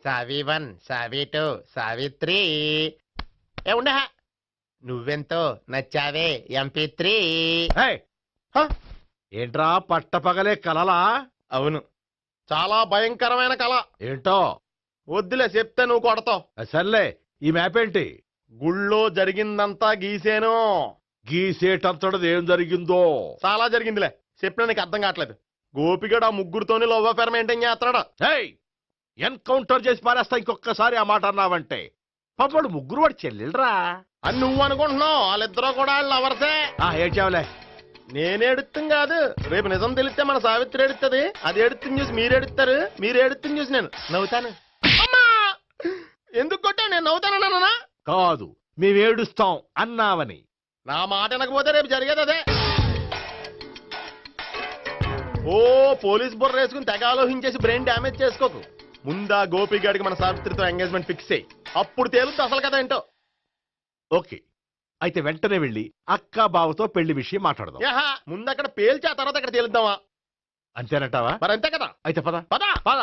సావి 1 సావి 2 సావిత్రి ఏ ఉండ నువ్వెంతో నచ్చావే MP3. ఏంట్రా పట్టపగలే కలలా? అవును, చాలా భయంకరమైన కళ. ఏంటో వద్దులే చెప్తే నువ్వు కొడతావు. సర్లే, ఈ మ్యాప్ ఏంటి? గుళ్ళో జరిగిందంతా గీసేను. గీసేటంతటది ఏం జరిగిందో? చాలా జరిగిందిలే, చెప్పినా నీకు అర్థం కావట్లేదు. గోపిగడు ఆ ముగ్గురుతోని లవ్ అఫేర్ మెయింటైన్ చేస్తాడా. ఎన్కౌంటర్ చేసి పారేస్తా ఇంకొకసారి ఆ మాట అన్నావంటే. పాపడు ముగ్గురు వాడు చెల్లెలరా అని నువ్వు అనుకుంటున్నావు, వాళ్ళిద్దరూ కూడా లవర్సే. ఏడ్చావులే. నేనేడుతుంది కాదు, రేపు నిజం తెలిస్తే మన సావిత్రి ఎడుతుంది. అది ఎడుతుంది చూసి మీరు ఎడుతారు, మీరు ఎడుతుంది చూసి నేను నవ్వుతాను. అమ్మా ఎందుకు కొట్టా? నేను నవ్వుతానన్నా కాదు, మేమేడుస్తాం అన్నావని. నా మాట వినకపోతే రేపు జరిగేది అదే. ఓ పోలీస్ బుర్ర వేసుకుని తెగ ఆలోచించేసి బ్రెయిన్ డ్యామేజ్ చేసుకోకు. ముందా గోపిగాడికి మన సావిత్రితో ఎంగేజ్మెంట్ ఫిక్స్ అయ్యి అప్పుడు తేలుద్ది అసలు కదా ఏంటో. ఓకే, అయితే వెంటనే వెళ్ళి అక్క బావతో పెళ్లి విషయం మాట్లాడదాం. ముందు అక్కడ పేల్చి ఆ తర్వాత అక్కడ తేలుద్దామా? అంతేనంటావా? మరి అంతే కదా. అయితే పద పద పద.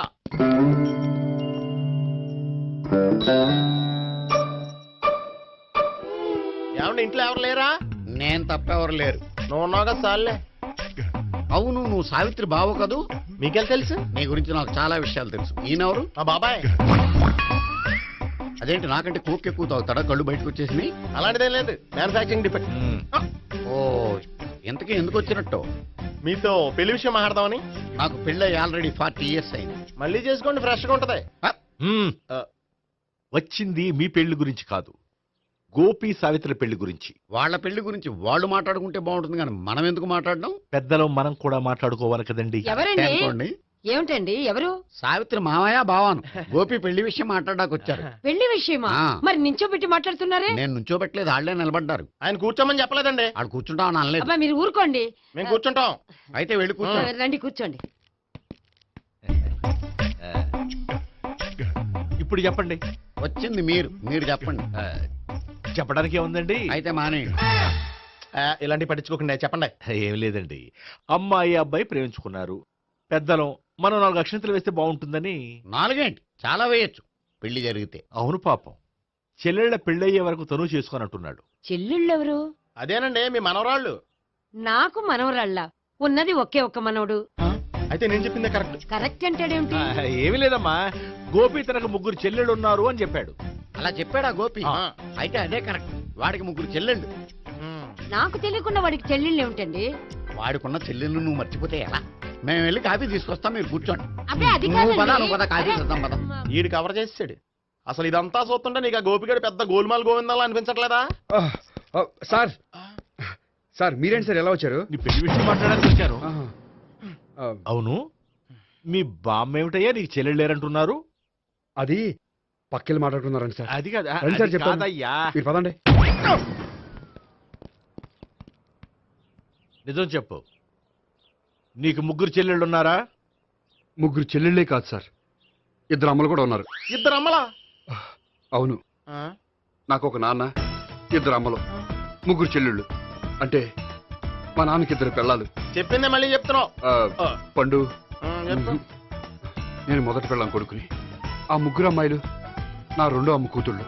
ఏమండి ఇంట్లో ఎవరు లేరా? నేను తప్పెవరు లేరు. నువ్వు ఉన్నావు కదా సార్లే. అవును, నువ్వు సావిత్రి బావ కదూ? మీకెళ్ళి తెలుసు? నీ గురించి నాకు చాలా విషయాలు తెలుసు. ఈయనెవరు? మా బాబాయ్. అదేంటి నాకంటే కోక్ ఎక్కువ తాగుతాడా? కళ్ళు బయటకు వచ్చేసినాయి. అలాంటిదేం లేదు, మ్యానుఫాక్చరింగ్ డిఫెక్ట్. ఓ, ఇంతకీ ఎందుకు వచ్చినట్టు? మీతో పెళ్లి విషయం మాట్లాడదామని. నాకు పెళ్ళి ఆల్రెడీ 40 years అయింది. మళ్ళీ చేసుకోండి, ఫ్రెష్ గా ఉంటది. వచ్చింది మీ పెళ్లి గురించి కాదు, గోపి సావిత్రి పెళ్లి గురించి. వాళ్ళ పెళ్లి గురించి వాళ్ళు మాట్లాడుకుంటే బాగుంటుంది, కానీ మనం ఎందుకు మాట్లాడడం? పెద్దలో మనం కూడా మాట్లాడుకోవాలి కదండి. అనుకోండి. ఏమిటండి ఎవరు? సావిత్రి మామయ్య బావాను. గోపి పెళ్లి విషయం మాట్లాడడానికి వచ్చారు. పెళ్లి విషయమా? మరి నించోబెట్టి మాట్లాడుతున్నారే? నేను నుంచోబెట్టలేదు, వాళ్ళే నిలబడ్డారు. ఆయన కూర్చోమని చెప్పలేదండి. వాళ్ళు కూర్చుంటామని అనలేదు. అబ్బా మీరు ఊరుకోండి. మేము కూర్చుంటాం. అయితే వెళ్ళి కూర్చో. రండి కూర్చోండి. ఇప్పుడు చెప్పండి. వచ్చింది మీరు చెప్పండి. చెప్పడానికి ఏముందండి? అయితే మానేయండి. ఇలాంటి పట్టించుకోకుండా చెప్పండి. ఏం లేదండి, అమ్మాయి అబ్బాయి ప్రేమించుకున్నారు. పెద్దలం మనం 4 అక్షంతలు వేస్తే బాగుంటుందని. 4 ఏంటి, చాలా వేయచ్చు పెళ్లి జరిగితే. అవును పాపం, చెల్లెళ్ళ పెళ్ళయ్యే వరకు తను చేసుకోనంటున్నాడు. చెల్లెళ్ళెవరు? అదేనండి మీ మనవరాళ్ళు. నాకు మనవరాళ్ళ ఉన్నది ఒకే ఒక్క మనవడు. అయితే నేను చెప్పిందే కరెక్ట్. కరెక్ట్ అంటాడేమిటి? ఏమీ లేదమ్మా, గోపి తనకు 3 చెల్లెళ్ళు ఉన్నారు అని చెప్పాడు. అలా చెప్పాడా గోపి? అయితే అదే కరెక్ట్. వాడికి 3 చెల్లెళ్ళు. నాకు తెలియకుండా వాడికి చెల్లెళ్ళు ఏమిటండి? వాడికున్న చెల్లెళ్ళు నువ్వు మర్చిపోతే ఎలా? మేము వెళ్ళి కాఫీ తీసుకొస్తాం, మీరు కూర్చోండి. అబ్బే అది నువ్వు పద, కాదండి. నువ్వు పద, కాఫీ చేద్దాం పద. ఈడు కవర్ చేసాడు. అసలు ఇదంతా చూస్తుంటే నీకు ఆ గోపిగడు పెద్ద గోల్మాల్ గోవిందాలు అనిపించట్లేదా? సార్ సార్ మీరేంటి సార్ ఎలా వచ్చారు? నీ పెళ్లి విషయం మాట్లాడడానికి వచ్చాను. అవును, మీ బామ్మ ఏమిటయ్యా నీకు చెల్లెళ్ళు లేరంటున్నారు? అది పక్కెళ్ళి మాట్లాడుతున్నారండి సార్. అది కాదు, రండి సార్, చెప్తాను. కాదయ్యా, మీరు పదండి. నిజం చెప్పు, నీకు 3 చెల్లెళ్ళు ఉన్నారా? 3 చెల్లెళ్ళే కాదు సార్, 2 అమ్మలు కూడా ఉన్నారు. 2 అమ్మలా? అవును, నాకు ఒక నాన్న, 2 అమ్మలు, 3 చెల్లెళ్ళు. అంటే మా నాన్నకి 2 పిల్లలు. చెప్పిందే మళ్ళీ చెప్తున్నావు. పండు, నేను మొదటి పిల్లం కొడుకుని. ఆ 3 అమ్మాయిలు నా 2వ అమ్మ కూతుళ్ళు.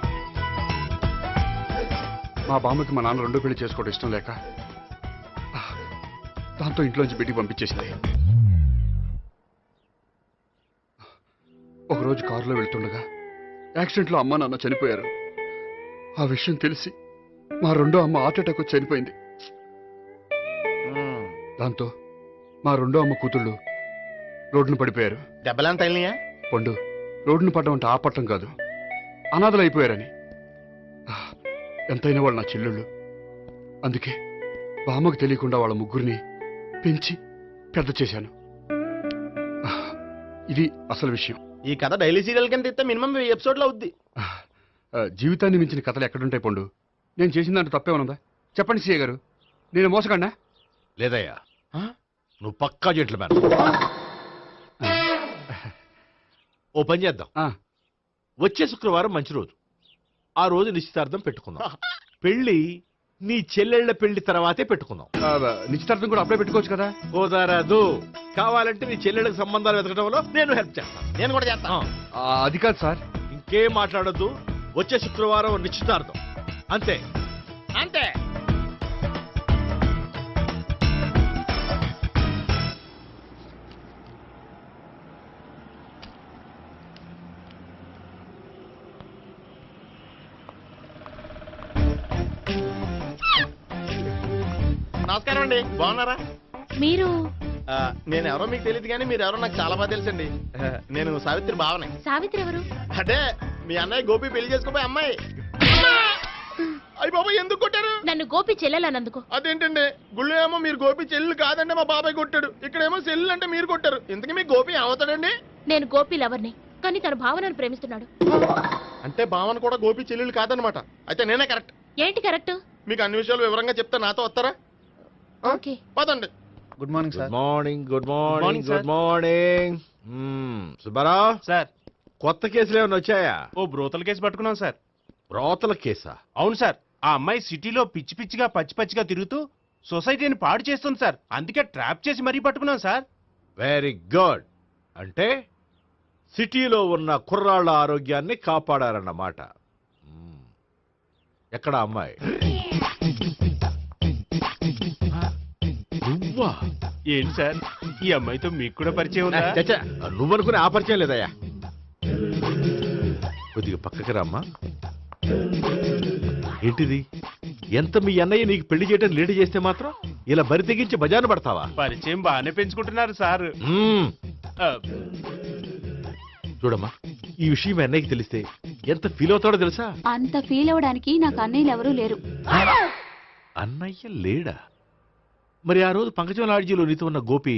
మా బామ్మకి మా నాన్న 2వ పెళ్లి చేసుకోవడం ఇష్టం లేక దాంతో ఇంట్లోంచి బిడ్డికి పంపించేసింది. ఒకరోజు కారులో వెళ్తుండగా యాక్సిడెంట్లో అమ్మ నాన్న చనిపోయారు. ఆ విషయం తెలిసి మా 2వ అమ్మ హార్ట్ అటాక్ వచ్చి చనిపోయింది. దాంతో మా 2వ అమ్మ కూతుళ్ళు రోడ్డును పడిపోయారు. దెబ్బలంత తగిలినాయా? పండు, రోడ్డును పడ్డం అంటే ఆపట్టం కాదు, అనాథలు అయిపోయారని. ఎంతైనా వాళ్ళు నా చెల్లెళ్ళు. అందుకే బామ్మకు తెలియకుండా వాళ్ళ 3 పెంచి పెద్ద చేశాను. ఇది అసలు విషయం. ఈ కథ డైలీ సీరియల్ కింద ఇస్తే మినిమం 10 ఎపిసోడ్లు అవుద్ది. జీవితాన్ని మించిన కథలు ఎక్కడుంటాయి పండు? నేను చేసిన దాంట్లో తప్పేమనుందా? చెప్పండి సీఏ గారు, నేను మోసగండా? లేదయ్యా, నువ్వు పక్కా జెంట్లమ్యాన్. ఓ పని చేద్దాం, వచ్చే శుక్రవారం మంచి రోజు. ఆ రోజు నిశ్చితార్థం పెట్టుకుందాం. పెళ్లి నీ చెల్లెళ్ళ పెళ్లి తర్వాతే పెట్టుకుందాం. నిశ్చితార్థం కూడా అప్పుడే పెట్టుకోవచ్చు కదా. కుదరదు. కావాలంటే నీ చెల్లెళ్ళకి సంబంధాలు వెతకడంలో నేను హెల్ప్ చేస్తాను. నేను కూడా చేస్తాను. అది కాదు సార్. ఇంకేం మాట్లాడొద్దు. వచ్చే శుక్రవారం నిశ్చితార్థం. అంతే. అంతే. నమస్కారం అండి, బాగున్నారా? మీరు నేను ఎవరో మీకు తెలియదు కానీ మీరు ఎవరో నాకు చాలా బాగా తెలుసండి. నేను సావిత్రి బావనే. సావిత్రి ఎవరు? అంటే మీ అన్నయ్య గోపి పెళ్లి చేసుకోపోయి అమ్మాయి. అయ్యి బాబాయ్, ఎందుకు కొట్టారు? నన్ను గోపి చెల్లెలన్నందుకు. అదేంటండి, గుళ్ళు ఏమో మీరు గోపి చెల్లు కాదంటే మా బాబాయ్ కొట్టాడు, ఇక్కడేమో చెల్లు అంటే మీరు కొట్టారు. ఇంతకీ మీ గోపి ఏమవుతాడండి? నేను గోపి లవర్ని, కానీ తన భావనను ప్రేమిస్తున్నాడు. అంటే భావన కూడా గోపి చెల్లెలు కాదనమాట. అయితే నేనే కరెక్ట్. ఏంటి కరెక్ట్? మీకు అన్ని విషయాలు వివరంగా చెప్తే నాతో వస్తారా? ఓకే. పదండి. Good morning good sir. Morning. Good morning. morning, sir. Good morning. Subbarao, sir, కొత్త కేసులు ఏమైనా వచ్చాయా? ఓ బ్రోతల కేసు పట్టుకున్నాం సార్. రోతల కేసా? అవును సార్, ఆ అమ్మాయి సిటీలో పిచ్చి పిచ్చిగా పచ్చి పచ్చిగా తిరుగుతూ సొసైటీని పాడు చేస్తుంది సార్. అందుకే ట్రాప్ చేసి మరీ పట్టుకున్నాం సార్. Very good. అంటే సిటీలో ఉన్న కుర్రాళ్ళ ఆరోగ్యాన్ని కాపాడారన్నమాట. ఎక్కడ అమ్మాయి? నువ్వా? ఏంటి సార్, ఈ అమ్మాయితో మీకు కూడా పరిచయం ఉందా? చచ్చా, నువ్వనుకునే ఆ పరిచయం లేదయ్యా. కొద్దిగా పక్కకి రామ్మా. ఏంటిది? ఎంత మీ అన్నయ్య నీకు పెళ్లి చేయడం లేట్ చేస్తే మాత్రం ఇలా బరి తెగించి బజారు పడతావా? పరిచయం బాగానే పెంచుకుంటున్నారు సార్. ఆ, చూడమ్మా, ఈ విషయం మీ అన్నయ్యకి తెలిస్తే ఎంత ఫీల్ అవుతాడో తెలుసా? అంత ఫీల్ అవడానికి నాకు అన్నయ్యలు ఎవరూ లేరు. అన్నయ్య లేడా? మరి ఆ రోజు పంకజం లాడ్జీలో నీతో ఉన్న గోపి?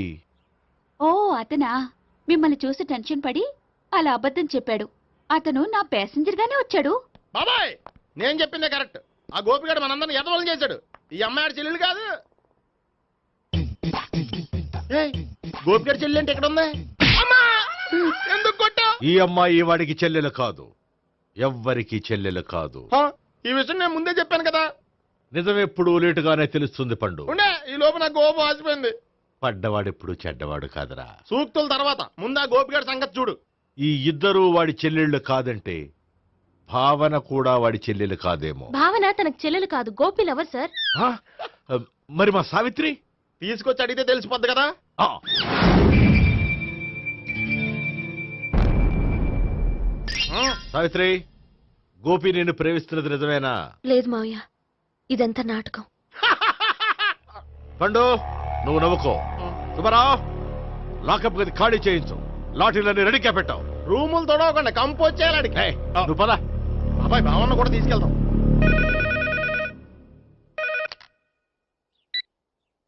ఓ అతనా? మిమ్మల్ని చూసి టెన్షన్ పడి అలా అబద్ధం చెప్పాడు. అతను నా ప్యాసింజర్ గానే వచ్చాడు. బాబాయ్, నేను చెప్పిందే కరెక్ట్. ఆ గోపిగాడు మనందరిని ఎదవలం చేశాడు. ఈ అమ్మాయి చెల్లెలు కాదు. గోపిగాడి చెల్లి అంటే ఇక్కడ ఉంది. అమ్మా! ఎందుకు కొట్టావ్? ఈ అమ్మాయి వాడికి చెల్లెలు కాదు, ఎవ్వరికి చెల్లెలు కాదు. ఈ విషయం నేను ముందే చెప్పాను కదా. నిజమెప్పుడు లేటుగానే తెలుస్తుంది పండు. ఉండే, ఈ లోపు నాకు గోపు ఆసిపోయింది. పడ్డవాడెప్పుడు చెడ్డవాడు కాదురా. సూక్తుల తర్వాత ముందు ఆ గోపిగాడి సంగతి చూడు. ఈ ఇద్దరూ వాడి చెల్లెళ్ళు కాదంటే భావన కూడా వాడి చెల్లెలు కాదేమో. భావన తనకు చెల్లెలు కాదు, గోపి లవర్ సార్. ఆ? మరి మా సావిత్రి? తీసుకొచ్చి అడిగితే తెలిసిపోద్ది కదా. ఆ. సావిత్రి, గోపి నేను ప్రేమిస్తున్నది నిజమేనా? లేదు మావయ్య, ఇదంతా నాటకం. పండు, నువ్వు నవ్వుకో. సుబ్బారావు, లాకప్ గది ఖాళీ చేయించు. లాఠీలన్నీ రెడీగా పెట్టావు. రూములు తొడవకుండా కంపోజ్ చేయాలి అడిగి. నువ్వు పద. అబ్బాయి, భావన కూడా తీసుకెళ్తాం.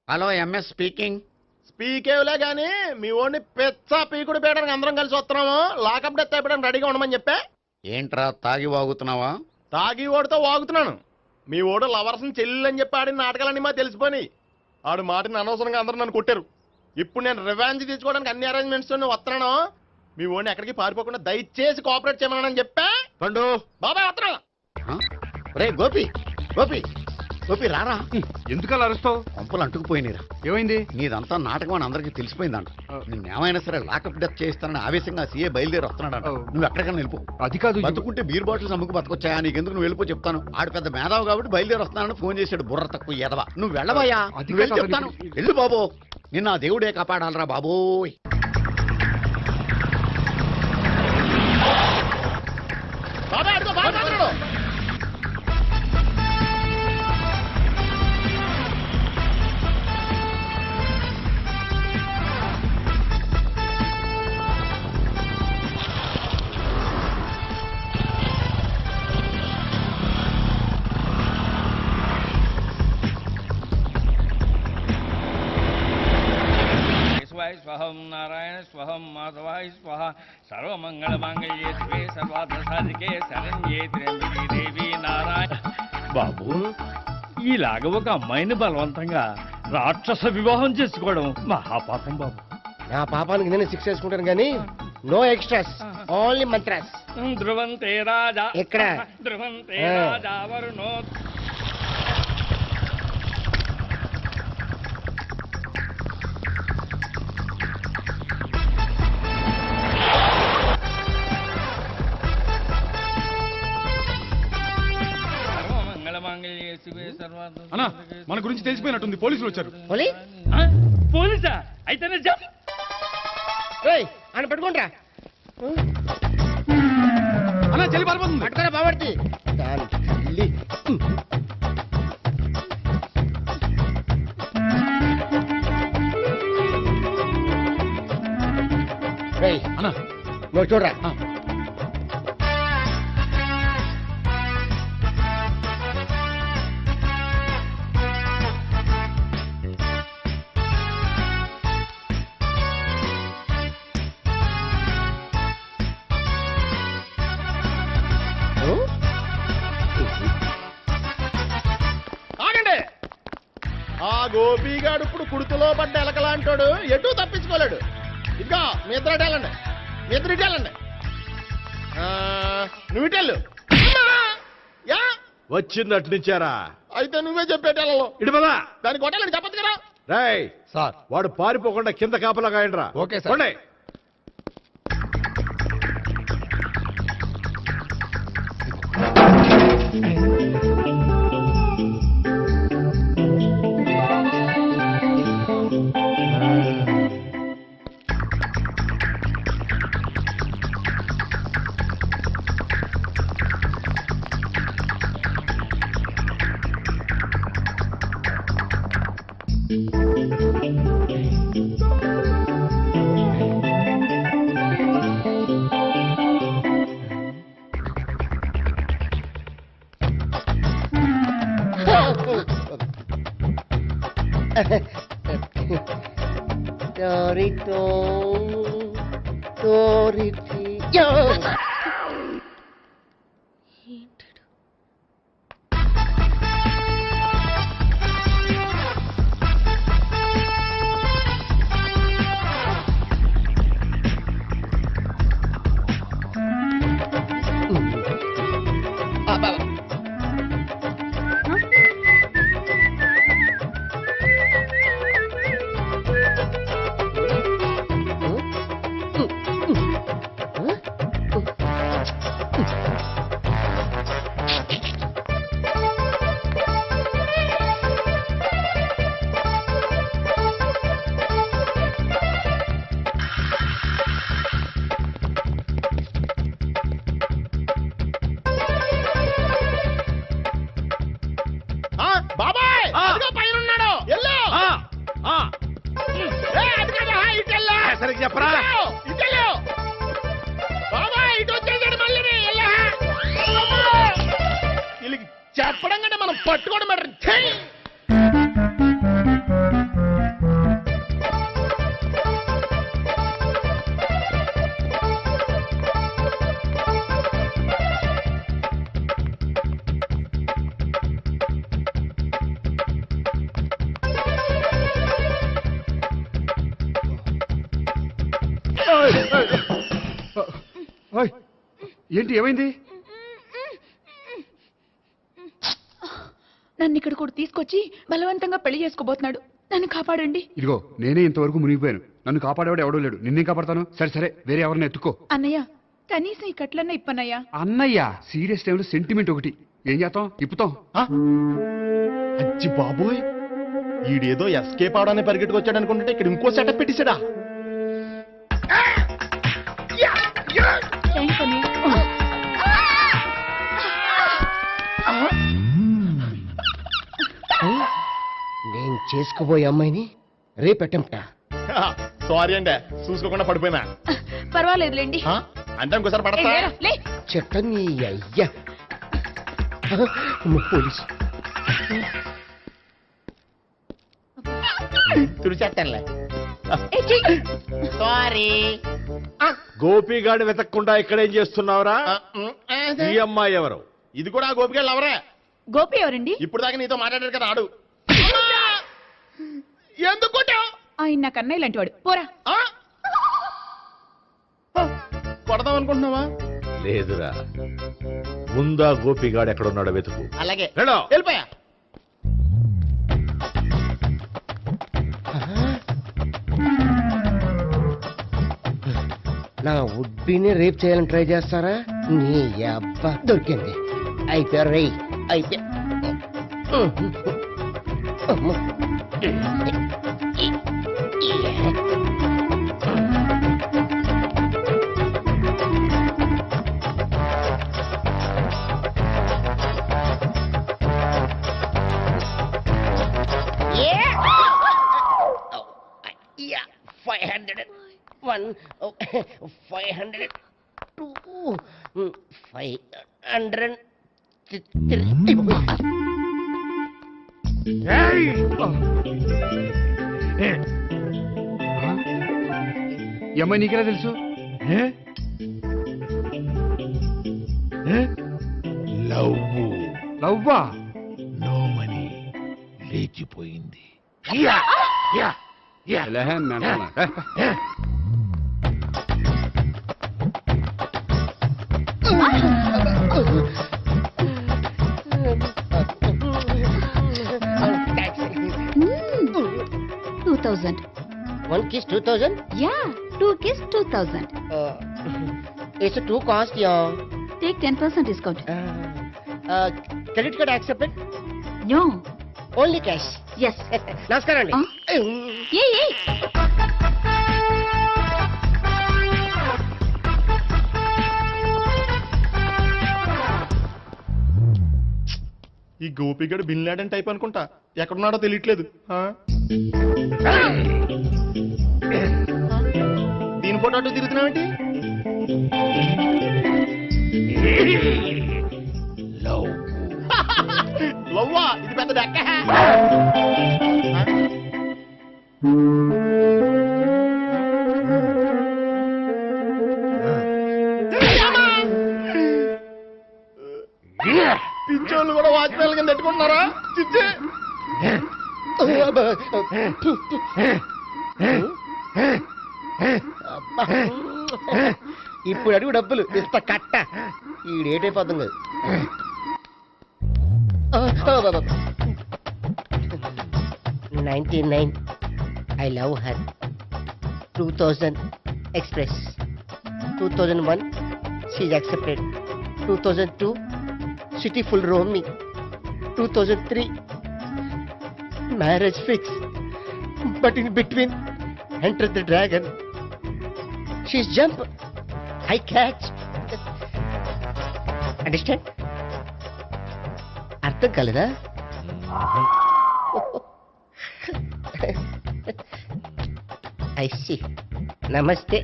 Hello, MS speaking. స్పీకేవ్లే గానీ మీ ఓడిని పెచ్చ పీకుడు పేయడానికి అందరం కలిసి వస్తున్నాము. లాకప్ డెత్ అయిపోయడానికి రెడీగా ఉండమని చెప్పే. ఏంట్రా తాగి వాగుతున్నావా? తాగి ఓడితో వాగుతున్నాను. మీ ఓడు లవర్స్ని చెల్లెని చెప్పి ఆడిన నాటకాలన్నీ మా తెలిసిపోయి ఆడు మాటని అనవసరంగా అందరూ నన్ను కొట్టారు. ఇప్పుడు నేను రివెంజ్ తీసుకోవడానికి అన్ని అరేంజ్మెంట్స్ వస్తున్నాను. మీ ఓడిని ఎక్కడికి పారిపోకుండా దయచేసి కోఆపరేట్ చేయమని చెప్పా. పండు, బాబాయ్ వస్తున్నా. రే గోపి, గోపి, గోపి రారా. ఎందుకు అలా అరుస్తావు? పంపులు అంటుకుపోయినరా. ఏమైంది? నీదంతా నాటకం అని అందరికీ తెలిసిపోయిందంట. నిన్నేమైనా సరే లాకప్ డెత్ చేయిస్తానని ఆవేశంగా సీఏ బయలుదేరి వస్తున్నాడంట. నువ్వు ఎక్కడికైనా వెళ్ళిపో. అది కాదు. బతుకుంటే బీర్ బాటిల్స్ అమ్ముకు బతకొచ్చాయా? నీకెందుకు? నువ్వు వెళ్ళిపో చెప్తాను. ఆడు పెద్ద మేధావు కాబట్టి బయలుదేరి వస్తానని ఫోన్ చేశాడు. బుర్ర తక్కువ ఎదవా. నువ్వు వెళ్ళవయ్యా. అది నువ్వు వెళ్ళి కాదు, చెప్తాను. వెళ్ళు బాబో. నిన్న ఆ దేవుడే కాపాడాలరా బాబోయ్. బాబాయ్ అడుగు, బాబాయ్ అడుగు. స్వహం నారాయణ స్వహం మాధవాయ స్వహ సర్వమంగళమాంగళ్యే శివే సర్వార్థ సాధికే శరణ్యే త్ర్యంబకే దేవి నారాయణ. బాబు, ఇలాగ ఒక అమ్మాయిని బలవంతంగా రాక్షస వివాహం చేసుకోవడం మహాపాపం బాబు. నా పాపానికి నేను శిక్ష వేసుకుంటాను కానీ నో ఎక్స్ట్రాస్, ఓన్లీ మంత్రాస్. ధ్రువంతే రాజా ఎక్కడ? ధ్రువంతే రాజా వరుణో. అన్నా మన గురించి తెలిసిపోయినట్టుంది, పోలీసులు వచ్చారు. ఆ? పోలీసా? అయితేనే జప్. ఆయన పెట్టుకుంటా అన్నా చెల్లి పారిపోతుంది. పట్టుకురా బాబర్తి అన్నా నువ్వు చూడరా ఆగండి. ఆ గోపిగాడు ఇప్పుడు కుడుతులో పడ్డ ఎలకలాంటాడు, ఎటు తప్పించుకోలేడు. ఇదిగో మీ ఇద్దరు ఇటు వెళ్ళండి, మీ ఇద్దరు ఇటు వెళ్ళండి. నువ్వు ఇటు వెళ్ళు. యా వచ్చిందటు నుంచారా? అయితే నువ్వే చెప్పేటెళ్ళలో ఇటు పదా. దానికి కొట్టాలని చెప్పదు కదా. రేయ్ సార్ వాడు పారిపోకుండా కింద కాపలా కాయండిరా. Okay sir. పోండి. బాబాయ్ అదిగో పైన ఉన్నాడు, వెళ్ళు. అది కదా, ఇటు వెళ్ళు. సరిగ్గా చెప్పరా? ఇటు వెళ్ళు. బాబాయ్ ఇటు వచ్చేసాడు మళ్ళీ. వీళ్ళకి చెప్పడం కంటే మనం పట్టుకోవడం బెటర్. ఛీ! ఓయ్, ఏంటి ఏమైంది? నన్ను ఇక్కడ కూడా తీసుకొచ్చి బలవంతంగా పెళ్లి చేసుకోబోతున్నాడు. నన్ను కాపాడండి. ఇదిగో నేనే ఇంతవరకు మునిగిపోయాను, నన్ను కాపాడేవాడు ఎవడో లేడు, నిన్నే కాపాడతాను. సరే సరే వేరే ఎవరిని ఎత్తుకో. అన్నయ్య కనీసం ఈ కట్లన్నా ఇప్పనయ్యా. అన్నయ్య సీరియస్ టైంలో సెంటిమెంట్ ఒకటి, ఏం చేస్తాం, ఇప్పుతాం. అచ్చి బాబోయ్, ఈడేదో ఎస్కేప్ అవడానికి పరిగెట్టుకొచ్చాడు అనుకుంటే ఇక్కడ ఇంకో సెటప్ పెట్టేశాడా? థ్యాంక్స్ అన్నయ్య. నేను చేసుకుపోయే అమ్మాయిని రేపెట్టంట. సారీ అండి, చూసుకోకుండా పడిపోయినా. పర్వాలేదులేండి. అంటే ఇంకోసారి పడతా. లే. చెట్ట నీ అయ్యా పోలీసు తుడిచేస్తానులే. ఏ, చెయ్యి. సారీ. గోపిగాడు వెతక్కుండా ఇక్కడేం చేస్తున్నావురా? ఈ అమ్మాయి ఎవరు? ఇది కూడా గోపికలు ఎవరే? గోపి ఎవరండి? ఇప్పుడు దాకా నీతో మాట్లాడాడు కదా ఆడు. ఎందుకు కొట్టావ్? ఆయన నాకు అన్నయ్య లాంటి వాడు. పోరా. కొడదాం అనుకుంటున్నావా? లేదురా, ముందా గోపిగాడు ఎక్కడున్నాడో వెతుకు. అలాగే వెళ్ళు. వెళ్ళిపోయా. నా ఉడ్బీని రేప్ చేయాలని ట్రై చేస్తారా? నీ అబ్బా దొరికింది. అయిపోయారు రేయ్, అయిపోయా. అమ్మ. Yeah, 501, 502, 503. ఈ అమ్మాయి నీకెలా తెలుసు? లవ్వా? నోమని లేచిపోయింది. ఎలాహే మెంటనా? Hmm. 2000. 1 kiss 2000? Yeah, 2 kiss 2000. It's a 2 cost, yeah. Take 10% discount. Credit card accepted? No. Only cash. Yes. నమస్కారం అండి. Hey. ఈ గోపిగడు బిన్ లాడెన్ టైప్ అనుకుంటా, ఎక్కడున్నాడో తెలియట్లేదు. దీని ఫోటో అటు తిరుగుతున్నావేంటి? లవ్వా? ఇది పెద్ద డెక్క. పించోళ్ళు కూడా వాచ్మెన్ కింద పెట్టుకుంటున్నారా? చిచ్చే ఇప్పుడు అడుగు డబ్బులు ఇంత కట్ట ఈడేటైపోతాం కదా. 99. I love her. 2000 express. 2001 she's accepted. 2002 city full roaming. 2003 marriage fix. But in between entered the dragon. She's jump. I catch. Understand? అర్థం కాలేదా? I see. Namaste.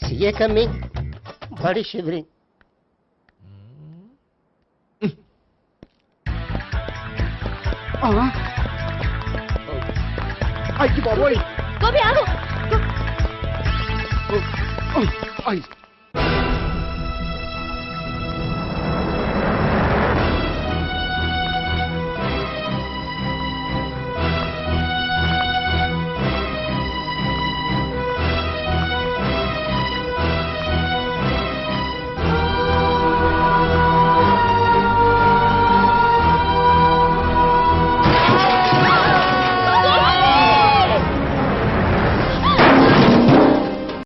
See you coming. Body shivering. అయ్యి బాబోయ్! గోపి ఆగు. అయ్యి